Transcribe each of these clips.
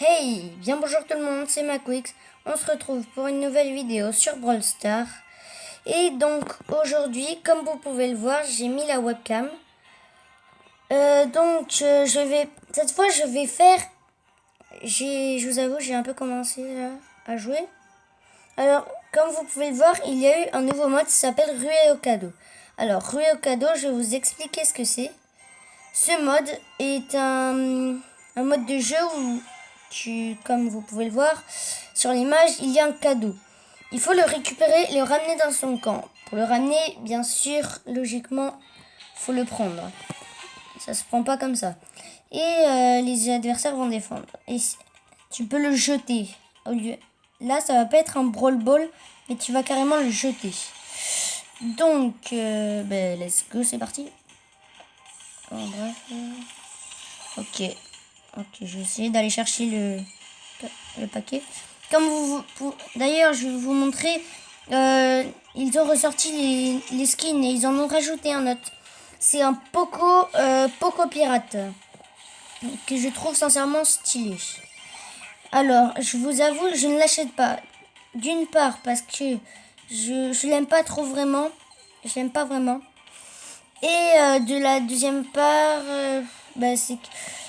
Hey, bien bonjour tout le monde, c'est Maquix. On se retrouve pour une nouvelle vidéo sur Brawl Stars. Et donc aujourd'hui, comme vous pouvez le voir, j'ai mis la webcam. Cette fois je vais faire, je vous avoue, j'ai un peu commencé là, à jouer. Alors, comme vous pouvez le voir, il y a eu un nouveau mode qui s'appelle Ruée au cadeau. Alors, Ruée au cadeau, je vais vous expliquer ce que c'est. Ce mode est un mode de jeu où, comme vous pouvez le voir sur l'image, il y a un cadeau. Il faut le récupérer et le ramener dans son camp. Pour le ramener, bien sûr, logiquement, il faut le prendre. Ça se prend pas comme ça. Et les adversaires vont défendre. Et tu peux le jeter. Là, ça va pas être un brawl ball, mais tu vas carrément le jeter. Donc, let's go, c'est parti. En bref. Ok, je vais essayer d'aller chercher le paquet. D'ailleurs, je vais vous montrer. Ils ont ressorti les skins et ils en ont rajouté un autre. C'est un Poco Pirate que je trouve sincèrement stylé. Alors, je vous avoue, je ne l'achète pas. D'une part parce que je l'aime pas trop vraiment. Je l'aime pas vraiment. Et de la deuxième part,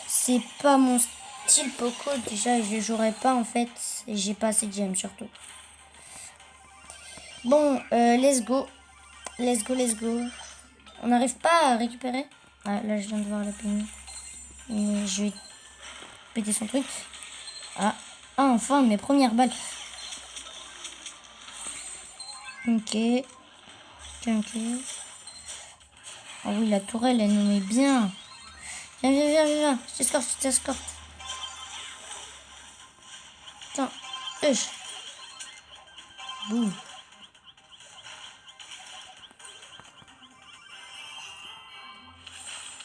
c'est pas mon style Poco. Déjà, je jouerai pas en fait. Et j'ai pas assez de gemmes surtout. Bon, let's go. Let's go. On n'arrive pas à récupérer. Ah, là, je viens de voir la pénible. Je vais péter son truc. Ah, enfin, mes premières balles. Ok. Ah oui, la tourelle, elle nous met bien. Viens. Je t'escorte. Tiens, boum.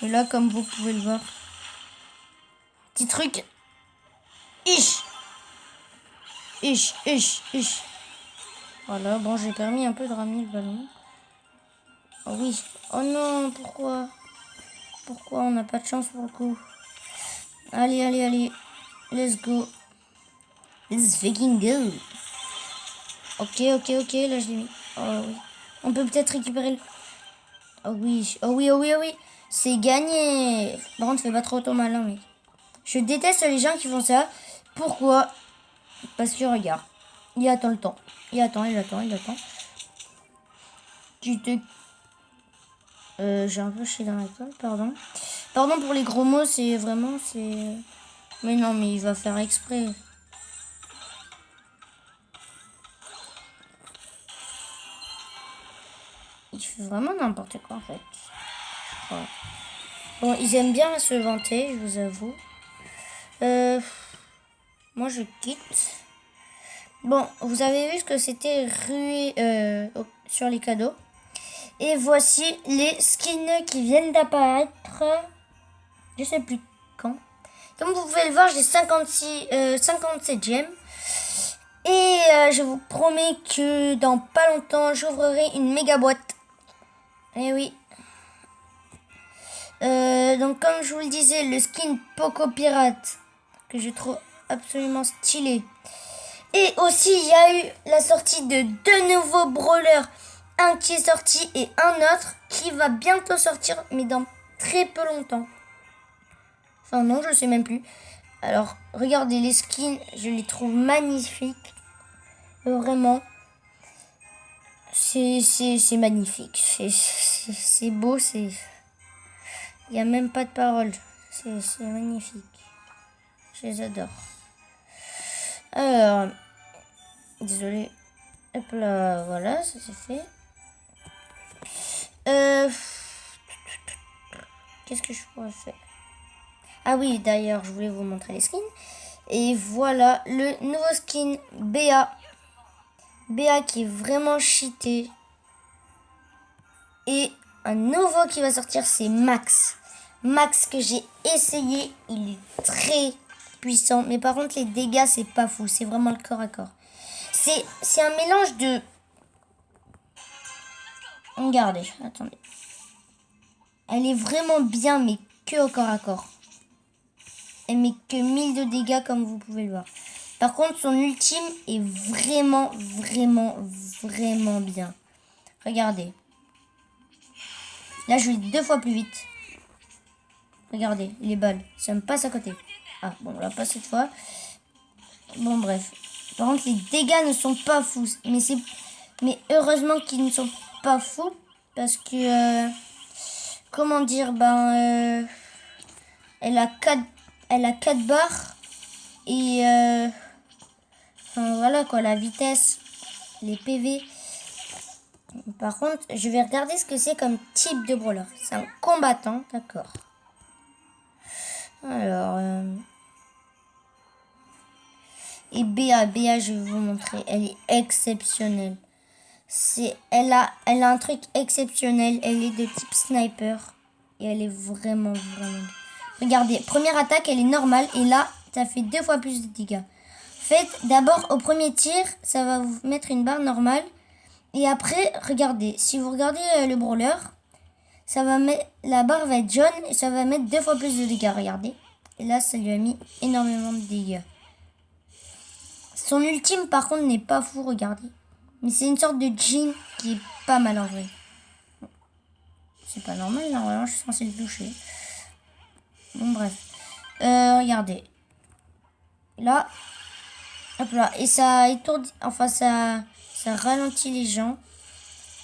Et là, comme vous pouvez le voir, petit truc. Ish. Voilà, bon, j'ai permis un peu de ramener le ballon. Oh oui. Oh non, pourquoi on n'a pas de chance pour le coup? Allez. Let's go. Let's fucking go. Ok, là je l'ai mis. Oh oui. On peut peut-être récupérer le... Oh oui. C'est gagné. Par contre, fais pas trop ton malin, mec. Je déteste les gens qui font ça. Pourquoi? Parce que regarde. Il attend le temps. Il attend. J'ai un peu chié dans la gueule, pardon. Pardon pour les gros mots, c'est vraiment, c'est... Mais non, mais il va faire exprès. Il fait vraiment n'importe quoi, en fait. Voilà. Bon, ils aiment bien se vanter, je vous avoue. Moi, je quitte. Bon, vous avez vu ce que c'était rué sur les cadeaux. Et voici les skins qui viennent d'apparaître. Je sais plus quand. Comme vous pouvez le voir, j'ai 57 gemmes. Et je vous promets que dans pas longtemps, j'ouvrirai une méga boîte. Eh oui. Donc comme je vous le disais, le skin Poco Pirate, que je trouve absolument stylé. Et aussi, il y a eu la sortie de deux nouveaux brawlers. Un qui est sorti et un autre qui va bientôt sortir, mais dans très peu longtemps. Enfin non, je sais même plus. Alors, regardez les skins, je les trouve magnifiques. Vraiment. C'est magnifique. C'est beau, c'est... Il n'y a même pas de parole. C'est magnifique. Je les adore. Alors, désolé. Hop là, voilà, ça c'est fait. Qu'est-ce que je pourrais faire? Ah oui, d'ailleurs, je voulais vous montrer les skins. Et voilà, le nouveau skin BA. BA qui est vraiment cheaté. Et un nouveau qui va sortir, c'est Max. Max que j'ai essayé, il est très puissant. Mais par contre, les dégâts, c'est pas fou. C'est vraiment le corps à corps. C'est un mélange de... Regardez, attendez. Elle est vraiment bien, mais que au corps à corps. elle met que 1000 de dégâts comme vous pouvez le voir. Par contre, son ultime est vraiment, vraiment, vraiment bien. Regardez. Là, je vais 2 fois plus vite. Regardez, les balles. Ça me passe à côté. Ah, bon, là, pas cette fois. Bon, bref. Par contre, les dégâts ne sont pas fous. Mais heureusement qu'ils ne sont pas fous. Parce que... comment dire, elle a 4 barres. Et... enfin, voilà quoi, la vitesse, les PV. Par contre, je vais regarder ce que c'est comme type de brawler. C'est un combattant, d'accord. Alors... et BA, je vais vous montrer. Elle est exceptionnelle. Elle a un truc exceptionnel. Elle est de type sniper. Et elle est vraiment, vraiment bien. Regardez, première attaque, elle est normale. Et là, ça fait 2 fois plus de dégâts. Faites d'abord au premier tir, ça va vous mettre une barre normale. Et après, regardez. Si vous regardez le brawler, la barre va être jaune. Et ça va mettre 2 fois plus de dégâts. Regardez. Et là, ça lui a mis énormément de dégâts. Son ultime, par contre, n'est pas fou, regardez. Mais c'est une sorte de jean qui est pas mal en vrai. C'est pas normal, normalement, je suis censé le toucher. Bon, bref. Regardez. Là. Hop là. Et ça étourdit. Enfin, ça ralentit les gens.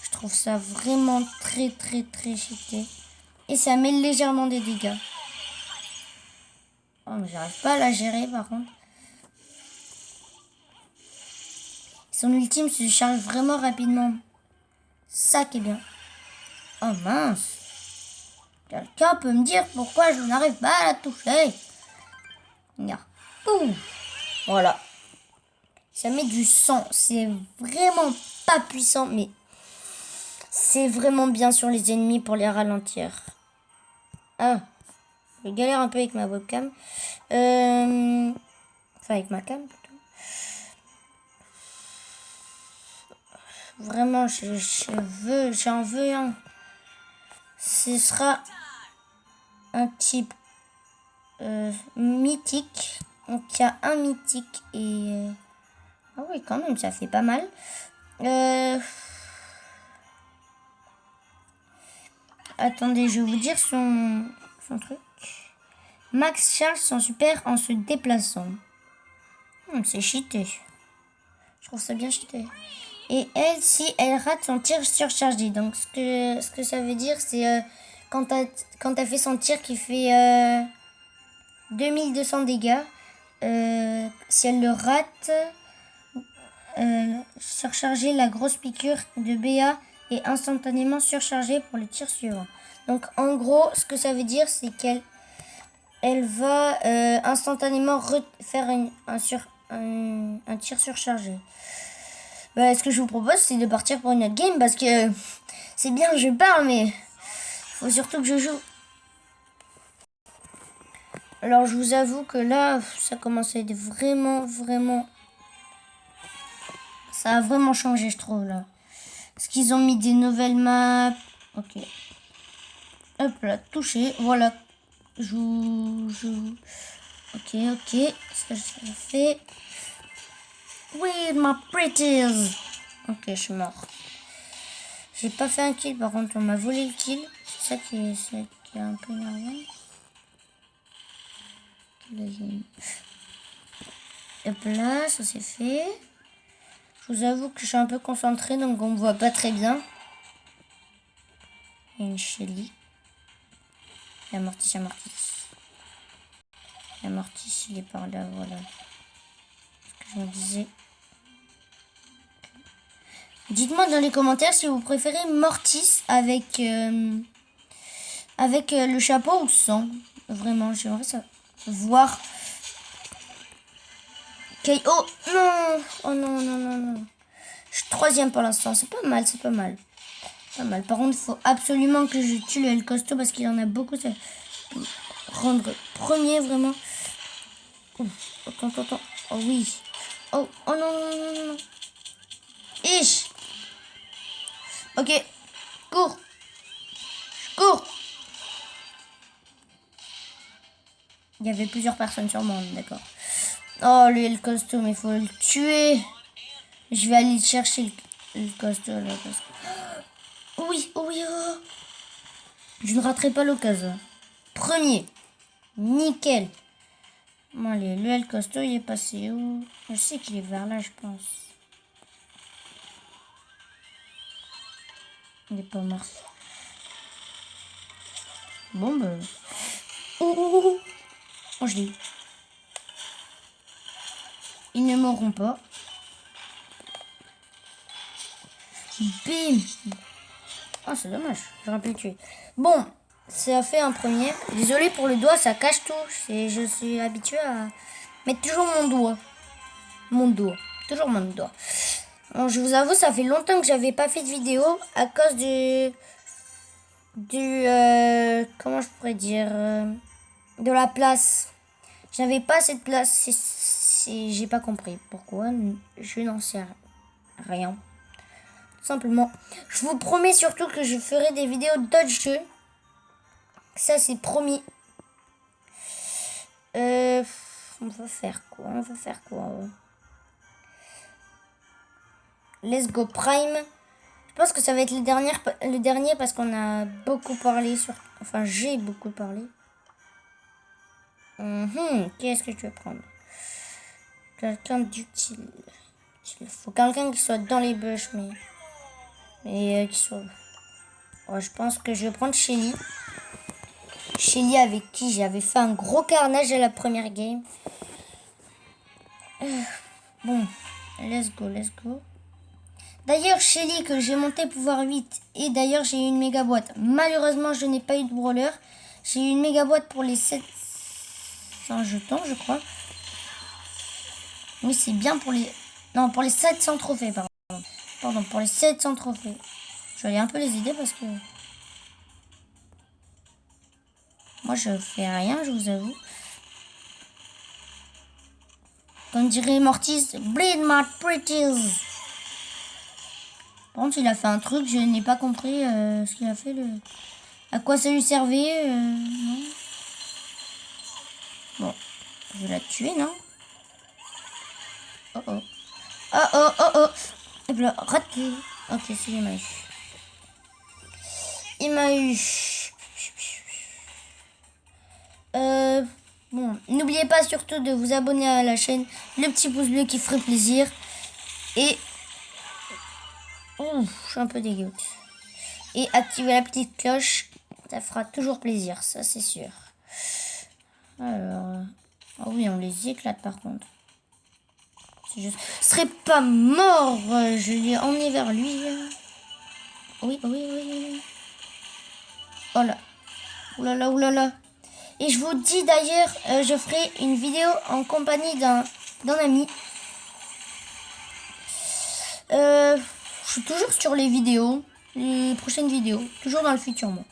Je trouve ça vraiment très, très, très cheaté. Et ça met légèrement des dégâts. Oh, mais j'arrive pas à la gérer, par contre. Son ultime se charge vraiment rapidement. Ça qui est bien. Oh mince. Quelqu'un peut me dire pourquoi je n'arrive pas à la toucher? Regarde. Ouh. Voilà. Ça met du sang. C'est vraiment pas puissant, mais c'est vraiment bien sur les ennemis pour les ralentir. Ah. Je galère un peu avec ma webcam. Enfin, avec ma cam plutôt. Vraiment, j'en veux un. Ce sera un type mythique. Donc, il y a un mythique et... ah oui, quand même, ça fait pas mal. Attendez, je vais vous dire son truc. Max charge son super en se déplaçant. C'est cheaté. Je trouve ça bien cheaté. Et elle, si elle rate son tir surchargé. Donc, ce que ça veut dire, c'est quand t'as fait son tir qui fait 2200 dégâts, si elle le rate, surcharger la grosse piqûre de BA est instantanément surchargée pour le tir suivant. Donc, en gros, ce que ça veut dire, c'est qu'elle va instantanément faire un tir surchargé. Ce que je vous propose, c'est de partir pour une autre game parce que c'est bien, je parle, mais faut surtout que je joue. Alors, je vous avoue que là, ça commence à être vraiment, vraiment... ça a vraiment changé, je trouve, là. Parce qu'ils ont mis des nouvelles maps. Ok. Hop là, touché. Voilà. Joue. Ok. Ce que je fais. With my pretties. Ok, je suis mort. J'ai pas fait un kill, par contre, on m'a volé le kill. C'est ça qui est un peu énervant. Hop là, ça c'est fait. Je vous avoue que je suis un peu concentrée, donc on me voit pas très bien. Il y a une Shelly. Il y a Mortis. Il y a Mortis, il est par là, voilà. Ce que je me disais. Dites-moi dans les commentaires si vous préférez Mortis avec le chapeau ou sans. Vraiment, j'aimerais ça voir. Oh non. Oh non. Je suis 3e pour l'instant. C'est pas mal. Pas mal. Par contre, il faut absolument que je tue le El Costo parce qu'il en a beaucoup. Ça rendre premier vraiment. Oh, attends. Oh oui. Oh non. Ich. Ok. Cours. Il y avait plusieurs personnes sur moi, d'accord. Oh, lui, le costume, il faut le tuer. Je vais aller chercher le costume. Oui, oui, oh. Je ne raterai pas l'occasion. Premier. Nickel. Bon, allez, lui, le costaud, il est passé où? Je sais qu'il est vers là, je pense. Il est pas mort. Bon, bah... Oh, je l'ai eu. Ils ne mourront pas. Bim. Ah, c'est dommage. J'aurais pu le tuer. Bon, ça a fait un premier. Désolé pour le doigt, ça cache tout. Je suis habitué à mettre toujours mon doigt. Mon doigt. Toujours mon doigt. Alors, je vous avoue, ça fait longtemps que j'avais pas fait de vidéo à cause comment je pourrais dire, de la place. J'avais pas assez de place. J'ai pas compris pourquoi. Je n'en sais rien. Simplement, je vous promets surtout que je ferai des vidéos d'autres jeux. Ça, c'est promis. On va faire quoi? Let's Go Prime. Je pense que ça va être le dernier parce qu'on a beaucoup parlé sur... Enfin, j'ai beaucoup parlé. Qu'est-ce que tu veux prendre? Quelqu'un d'utile. Il faut quelqu'un qui soit dans les bush, mais qui soit... Ouais, je pense que je vais prendre Shelly. Shelly avec qui j'avais fait un gros carnage à la première game. Bon, let's go. D'ailleurs, Shelly que j'ai monté pouvoir 8. Et d'ailleurs, j'ai eu une méga boîte. Malheureusement, je n'ai pas eu de brawler. J'ai eu une méga boîte pour les 700 jetons, je crois. Oui, c'est bien pour les... Non, pour les 700 trophées, pardon. Pardon, pour les 700 trophées. Je vais aller un peu les aider parce que... Moi, je fais rien, je vous avoue. Comme dirait Mortis, bleed my pretties. Par contre, il a fait un truc, je n'ai pas compris ce qu'il a fait. À quoi ça lui servait non. Bon, je vais la tuer, non? Oh. Et voilà, raté. Ok, c'est il m'a eu. Il m'a eu. Bon, n'oubliez pas surtout de vous abonner à la chaîne, le petit pouce bleu qui ferait plaisir. Et... Ouh, je suis un peu dégoûtée. Et activer la petite cloche, ça fera toujours plaisir, ça c'est sûr. Alors... Oh oui, on les éclate par contre. Je serais pas mort, je l'ai emmené vers lui. Oui. Oh là. Oulala. Et je vous dis d'ailleurs, je ferai une vidéo en compagnie d'un ami. Je suis toujours sur les vidéos, les prochaines vidéos, toujours dans le futur moi.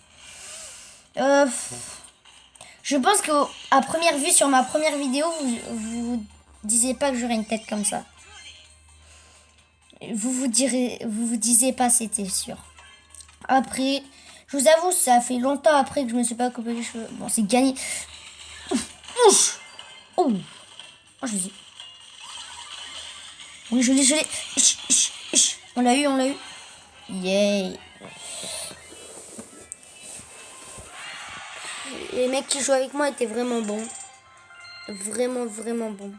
Je pense qu'à première vue sur ma première vidéo, vous disiez pas que j'aurais une tête comme ça. Vous disiez pas, c'était sûr. Après, je vous avoue, ça fait longtemps après que je me suis pas coupé les cheveux. Bon, c'est gagné. Oh, je l'ai. Oui, je l'ai. On l'a eu. Yay. Les mecs qui jouent avec moi étaient vraiment bons. Vraiment bons.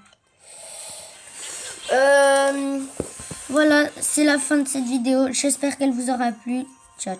Voilà, c'est la fin de cette vidéo. J'espère qu'elle vous aura plu. Ciao.